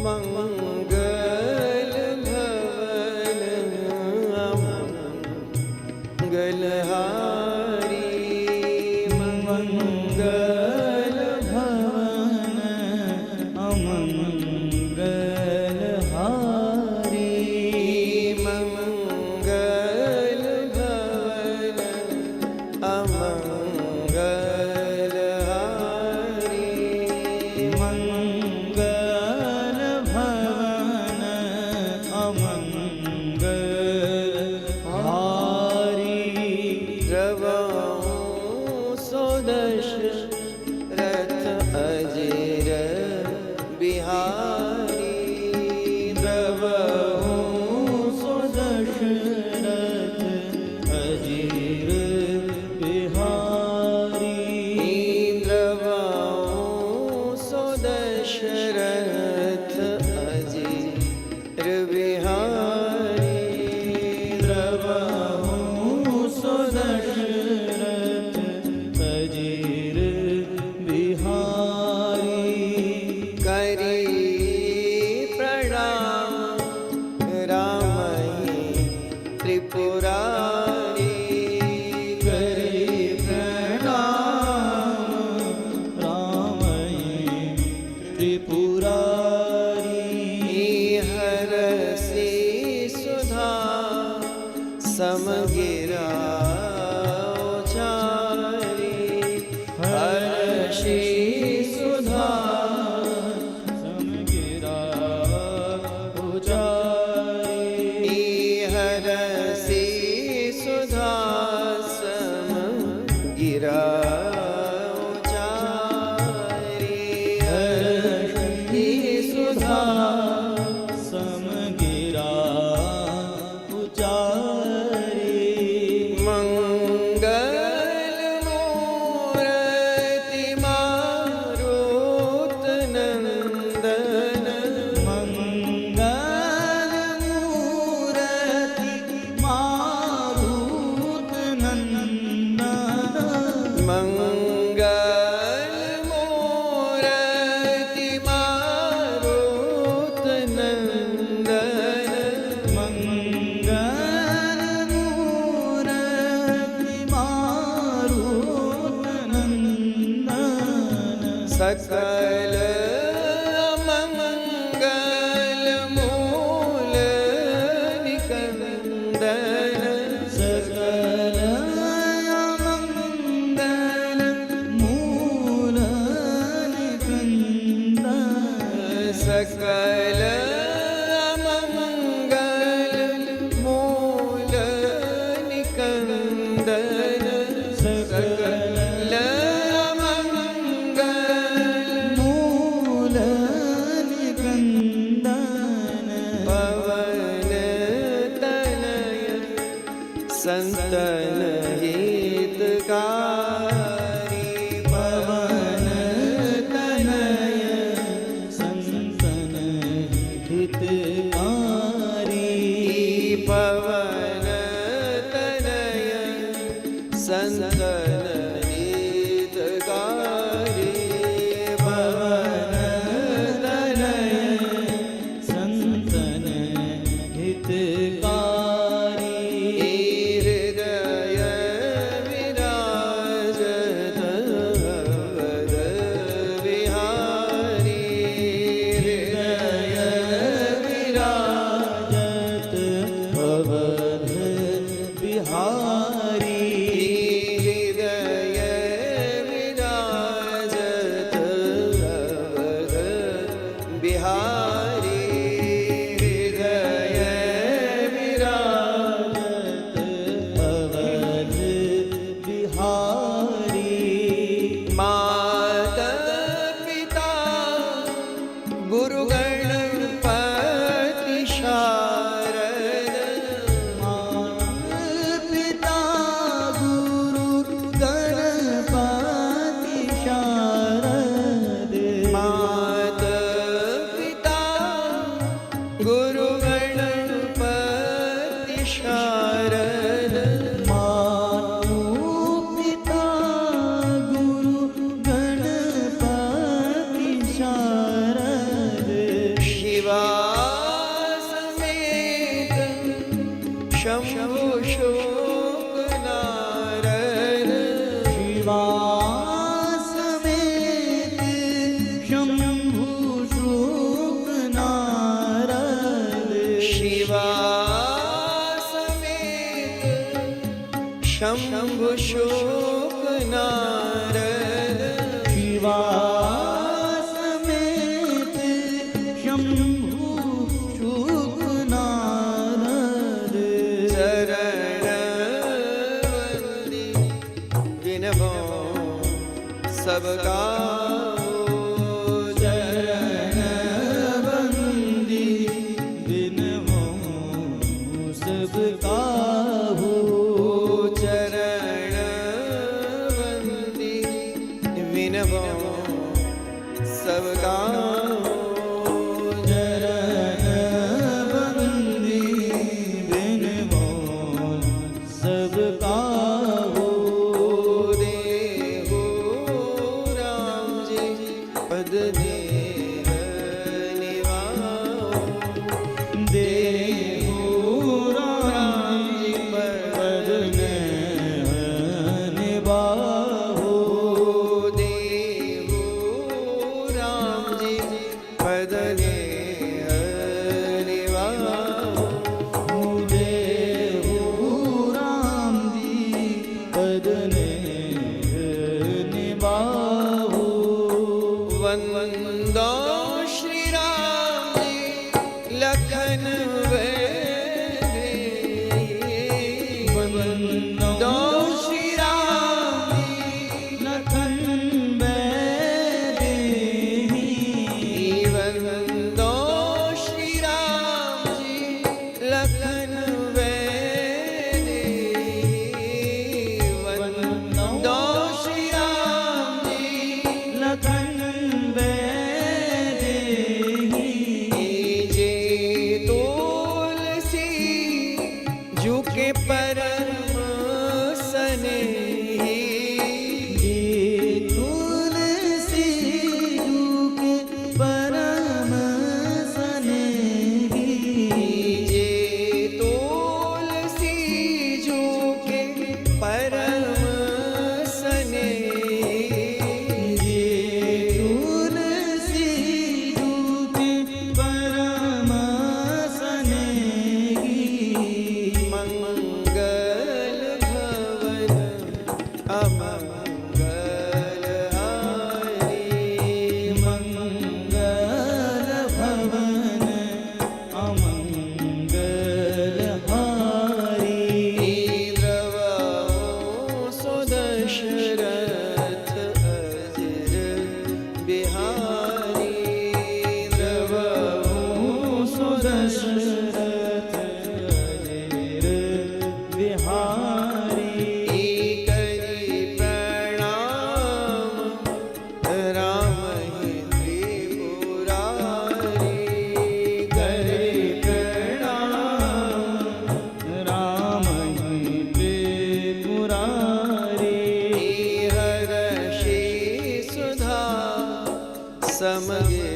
मंगल भवन मंगलहारी मंगल भवन अमंगलहारी मंगल भवन अमंगलहारी मंगल भवन अमंगलहारी द्रवं सुदश रथ अजिर बिहारी द्रवहु सुदशरथ अजीर बिहारी द्रवं सुदशरथ अजिर बिहारी द्रवहु सुदशरथ अजीर बिहारी करी प्रणाम रामहि त्रिपुरारी करी प्रणाम रामये त्रिपुरारी हरसि सुधा समगिरा उचारी हरषि सुधा समगिरा उचारी हरसि सुधा समगिरा उचारी हरषि सुधा समगिरा उचारी मंगल मूर्ति मारुत नंदन मंगल मूर्ति मारुत नंदन मंगल मूर्ति मारुत नंदन मंगल मूर्ति मारुत नंदन सकल मंगल मूल निकंदन सकल मंगल मूल निकंदन सकल मंगल मूल निकंदन सकल मंगल मूल निकंदन पवन तनय संतन हितकारी पवन तनय संतन शंभु शोक नारद शिवा समेत शंभु शुक नारद चरण वंदी विनवो सबका चरण बंदी बिनवो सबका हो चरण वंदी विनवो सबका चरण बंदी बिनवो सबका हो देहु राम जी पद देह निवाओ देहु राम जी पद निभाओ देहु राम जी पद देह निवाओ देहु राम जी पद निभाओ वंदो श्री राम जी लखन वंदो श्री राम जी लखन बैदेही वंदो श्री राम जी लखन वंदो श्री राम जी लखन बैदेही जे तुलसी झुके परम सनेही तुलसी के परम सनेही जे तुलसी झुके परम सनेही तुलसी के परम सनेही मंगल भवन अमंगल हारी मंगल भवन अमंगल हारी द्रवो सुदशरथ अजर बिहारी द्रवो सुदशरथ अजर बिहारी करी प्रणाम राम ही त्रिपुरारी करे प्रणाम राम ही त्रिपुरारी हर्षि सुधा समगे